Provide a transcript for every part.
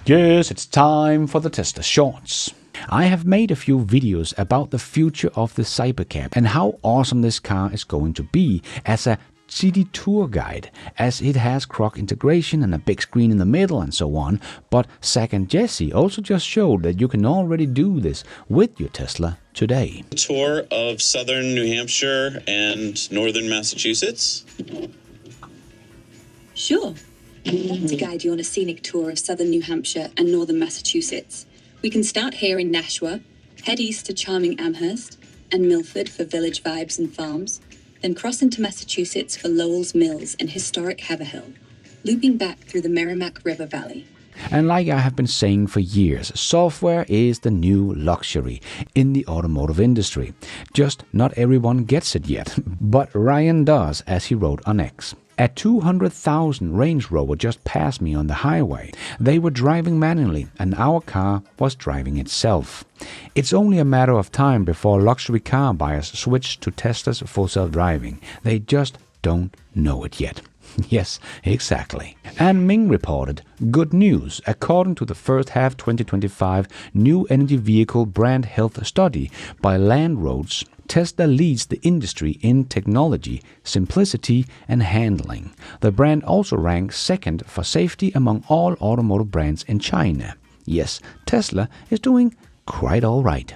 Yes, it's time for the Tesla Shorts. I have made a few videos about the future of the Cybercab and how awesome this car is going to be as a city tour guide, as it has Grok integration and a big screen in the middle and so on. But Zach and Jesse also just showed that you can already do this with your Tesla today. Tour of southern New Hampshire and northern Massachusetts? Sure. I'd love to guide you on a scenic tour of southern New Hampshire and northern Massachusetts. We can start here in Nashua, head east to charming Amherst and Milford for village vibes and farms, then cross into Massachusetts for Lowell's Mills and historic Haverhill, looping back through the Merrimack River Valley. And like I have been saying for years, software is the new luxury in the automotive industry. Just not everyone gets it yet, but Ryan does, as he wrote on X. At 200,000, Range Rover just passed me on the highway. They were driving manually, and our car was driving itself. It's only a matter of time before luxury car buyers switch to Tesla's full self-driving. They just don't know it yet. Yes, exactly. And Ming reported, good news. According to the first half 2025 New Energy Vehicle Brand Health Study by Land Roads, Tesla leads the industry in technology, simplicity, and handling. The brand also ranks second for safety among all automotive brands in China. Yes, Tesla is doing quite all right.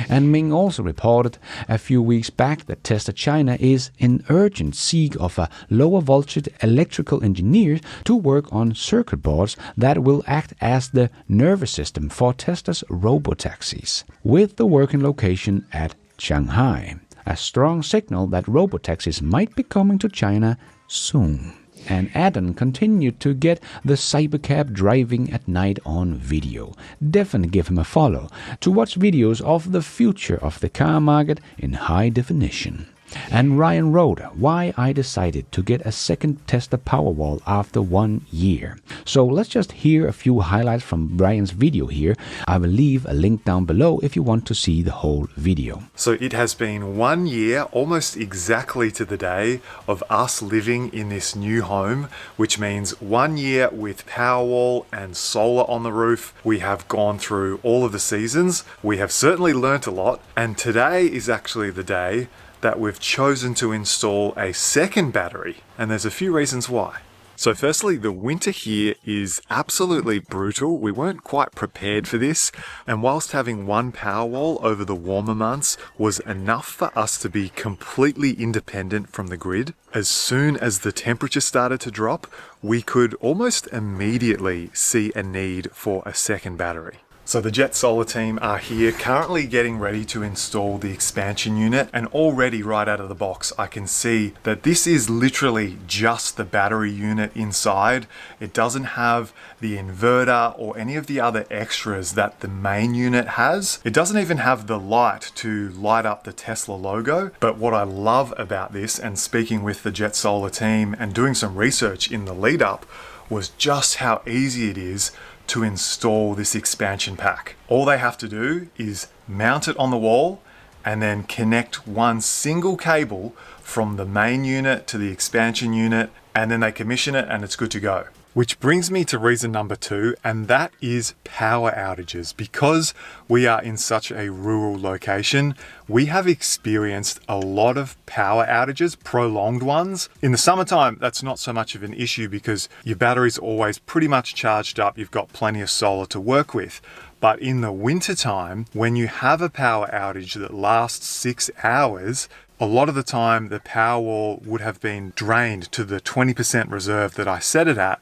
And Ming also reported a few weeks back that Tesla China is in urgent seek of a lower voltage electrical engineer to work on circuit boards that will act as the nervous system for Tesla's robotaxis, with the working location at Shanghai, a strong signal that robotaxis might be coming to China soon. And Adam continued to get the Cybercab driving at night on video. Definitely give him a follow to watch videos of the future of the car market in high definition. And Ryan wrote why I decided to get a second Tesla Powerwall after 1 year. So let's just hear a few highlights from Ryan's video here. I will leave a link down below if you want to see the whole video. So it has been 1 year, almost exactly to the day, of us living in this new home, which means 1 year with Powerwall and solar on the roof. We have gone through all of the seasons. We have certainly learnt a lot, and today is actually the day that we've chosen to install a second battery, and there's a few reasons why. So firstly, the winter here is absolutely brutal. We weren't quite prepared for this, and whilst having one Powerwall over the warmer months was enough for us to be completely independent from the grid, as soon as the temperature started to drop, we could almost immediately see a need for a second battery. So the Jet Solar team are here currently getting ready to install the expansion unit, and already right out of the box I can see that this is literally just the battery unit inside. It doesn't have the inverter or any of the other extras that the main unit has. It doesn't even have the light to light up the Tesla logo. But what I love about this, and speaking with the Jet Solar team and doing some research in the lead up, was just how easy it is to install this expansion pack. All they have to do is mount it on the wall and then connect one single cable from the main unit to the expansion unit, and then they commission it and it's good to go. Which brings me to reason number 2, and that is power outages. Because we are in such a rural location, we have experienced a lot of power outages, prolonged ones. In the summertime, that's not so much of an issue because your battery's always pretty much charged up, you've got plenty of solar to work with. But in the wintertime, when you have a power outage that lasts 6 hours, a lot of the time the Powerwall would have been drained to the 20% reserve that I set it at,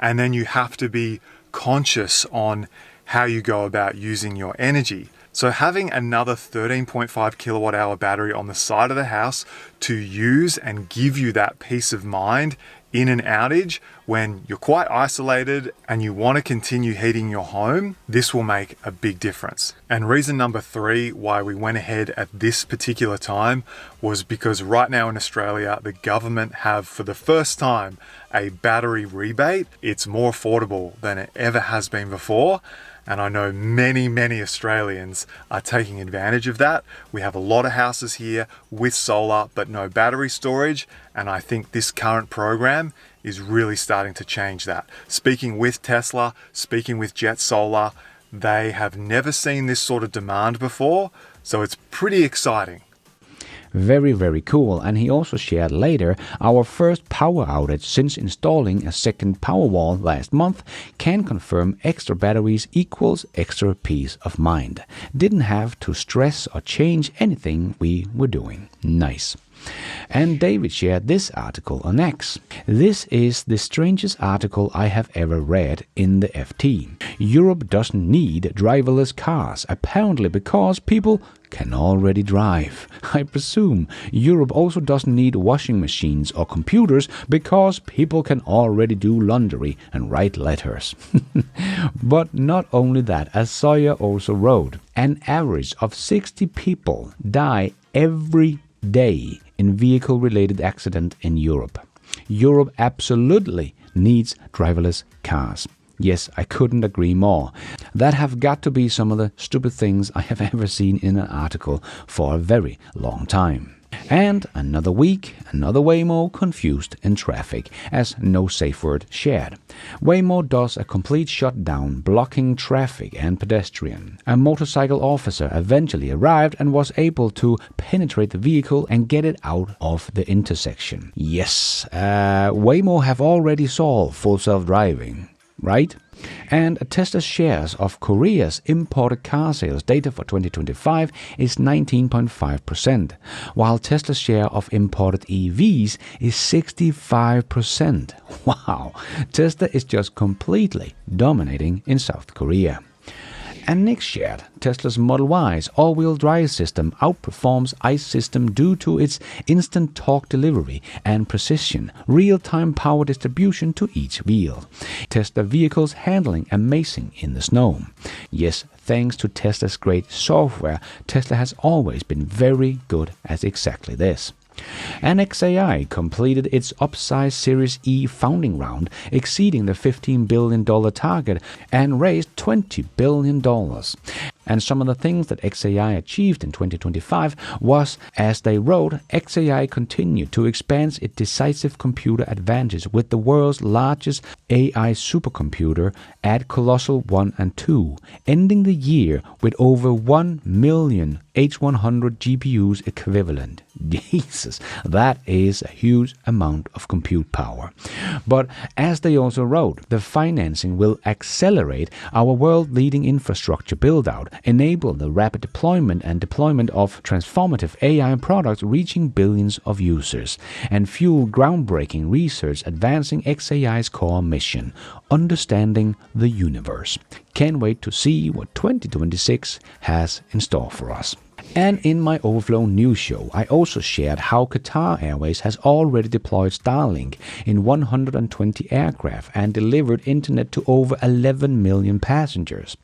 and then you have to be conscious on how you go about using your energy. So having another 13.5 kilowatt hour battery on the side of the house to use and give you that peace of mind in an outage when you're quite isolated and you want to continue heating your home, this will make a big difference. And reason number 3 why we went ahead at this particular time was because right now in Australia, the government have for the first time a battery rebate. It's more affordable than it ever has been before. And I know many, many Australians are taking advantage of that. We have a lot of houses here with solar, but no battery storage. And I think this current program is really starting to change that. Speaking with Tesla, speaking with Jet Solar, they have never seen this sort of demand before, so it's pretty exciting. Very, very cool. And he also shared later, our first power outage since installing a second Powerwall last month can confirm extra batteries equals extra peace of mind. Didn't have to stress or change anything we were doing. Nice. And David shared this article on X. This is the strangest article I have ever read in the FT. Europe doesn't need driverless cars, apparently because people can already drive. I presume Europe also doesn't need washing machines or computers because people can already do laundry and write letters. But not only that, as Sawyer also wrote, an average of 60 people die every day in vehicle-related accident in Europe. Europe absolutely needs driverless cars. Yes, I couldn't agree more. That have got to be some of the stupid things I have ever seen in an article for a very long time. And another week, another Waymo confused in traffic, as no safe word shared. Waymo does a complete shutdown, blocking traffic and pedestrian. A motorcycle officer eventually arrived and was able to penetrate the vehicle and get it out of the intersection. Yes, Waymo have already solved full self-driving, right? And Tesla's shares of Korea's imported car sales data for 2025 is 19.5%, while Tesla's share of imported EVs is 65%. Wow, Tesla is just completely dominating in South Korea. And Nick shared Tesla's Model Y's all-wheel drive system outperforms ICE system due to its instant torque delivery and precision, real-time power distribution to each wheel. Tesla vehicles handling amazing in the snow. Yes, thanks to Tesla's great software, Tesla has always been very good at exactly this. And XAI completed its upsized Series E founding round, exceeding the $15 billion target, and raised $20 billion. And some of the things that XAI achieved in 2025 was, as they wrote, XAI continued to expand its decisive computer advantage with the world's largest AI supercomputer at Colossal 1 and 2, ending the year with over 1 million H100 GPUs equivalent. Jesus, that is a huge amount of compute power. But as they also wrote, the financing will accelerate our world-leading infrastructure build-out, enable the rapid deployment of transformative AI products reaching billions of users, and fuel groundbreaking research advancing XAI's core mission, understanding the universe. Can't wait to see what 2026 has in store for us. And in my Overflow News show, I also shared how Qatar Airways has already deployed Starlink in 120 aircraft and delivered internet to over 11 million passengers.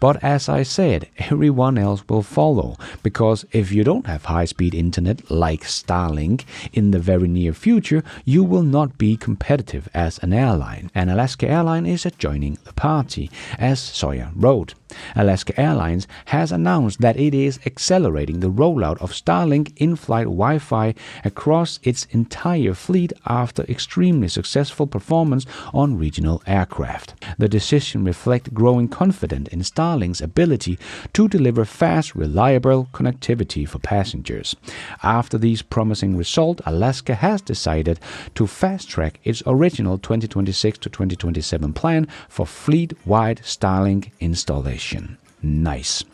But as I said, everyone else will follow, because if you don't have high-speed internet like Starlink in the very near future, you will not be competitive as an airline. And Alaska Airlines is joining the party, as Sawyer wrote. Alaska Airlines has announced that it is accelerating the rollout of Starlink in-flight Wi-Fi across its entire fleet after extremely successful performance on regional aircraft. The decision reflects growing confidence in Starlink's ability to deliver fast, reliable connectivity for passengers. After these promising results, Alaska has decided to fast-track its original 2026 to 2027 plan for fleet-wide Starlink installation. Nice.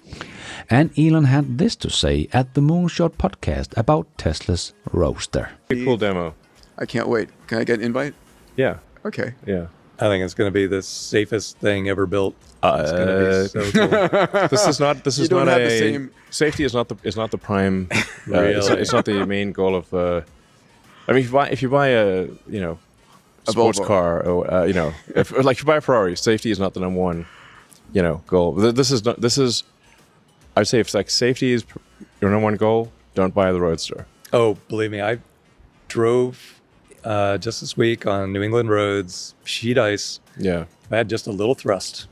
And Elon had this to say at the Moonshot podcast about Tesla's Roadster. Cool demo. I can't wait. Can I get an invite? Yeah. Okay. Yeah. I think it's going to be the safest thing ever built. It's going to be so cool. This is not. This You is don't not have a. the same- Safety is not the prime. Really? It's not the main goal of. I mean, if you buy a sports Volvo. car, or if you buy a Ferrari, safety is not the number one goal. This is not. This is. I'd say if safety is your number one goal, don't buy the Roadster. Oh, believe me, I drove just this week on New England roads, sheet ice. Yeah. If I had just a little thrust,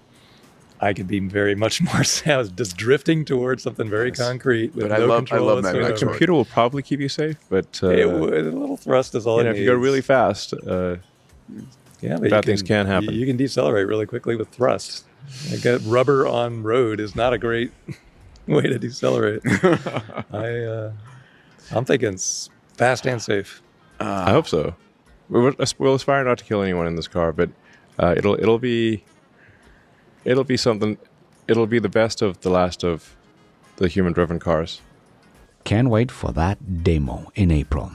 I could be very much more. I was just drifting towards something very concrete with But no I control love whatsoever. magnetic A computer will probably keep you safe, but A little thrust is all it if you go needs. really fast, Yeah, but Bad things can happen. You can decelerate really quickly with thrust. Like rubber on road is not a great way to decelerate. I'm thinking fast and safe. I hope so. We'll aspire not to kill anyone in this car, but it'll be something. It'll be the best of the last of the human-driven cars. Can't wait for that demo in April.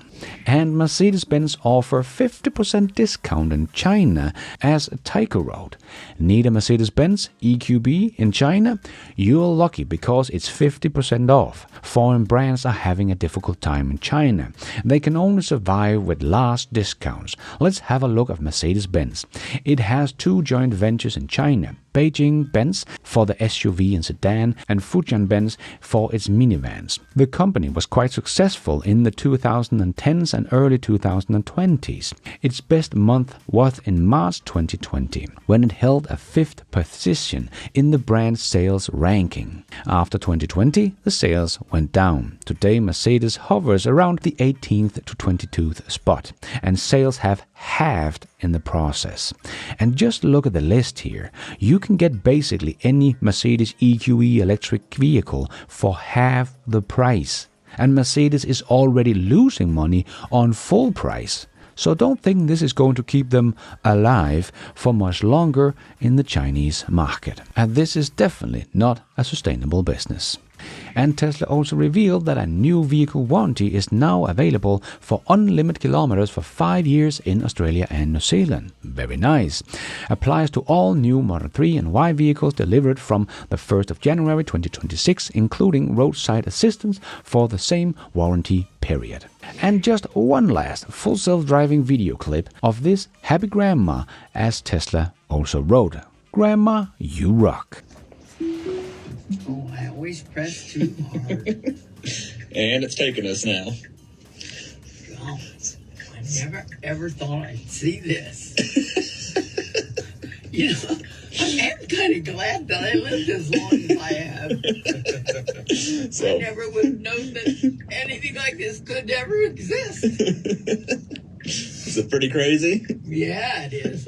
And Mercedes-Benz offer 50% discount in China as Tyco Road. Need a Mercedes-Benz EQB in China? You're lucky because it's 50% off. Foreign brands are having a difficult time in China. They can only survive with large discounts. Let's have a look at Mercedes-Benz. It has 2 joint ventures in China. Beijing-Benz for the SUV and sedan, and Fujian-Benz for its minivans. The company was quite successful in the 2010s and early 2020s. Its best month was in March 2020, when it held a 5th position in the brand sales ranking. After 2020, the sales went down. Today, Mercedes hovers around the 18th to 22nd spot, and sales have halved in the process. And just look at the list here. You can get basically any Mercedes EQE electric vehicle for half the price. And Mercedes is already losing money on full price. So don't think this is going to keep them alive for much longer in the Chinese market. And this is definitely not a sustainable business. And Tesla also revealed that a new vehicle warranty is now available for unlimited kilometers for 5 years in Australia and New Zealand. Very nice. Applies to all new Model 3 and Y vehicles delivered from the 1st of January 2026, including roadside assistance for the same warranty period. And just one last full self-driving video clip of this happy grandma, as Tesla also wrote. Grandma, you rock. Oh, I always press too hard. And it's taking us now. God, I never ever thought I'd see this. You know, I am kind of glad that I lived as long as I have. I never would have known that anything like this could ever exist. Is it pretty crazy? Yeah, it is.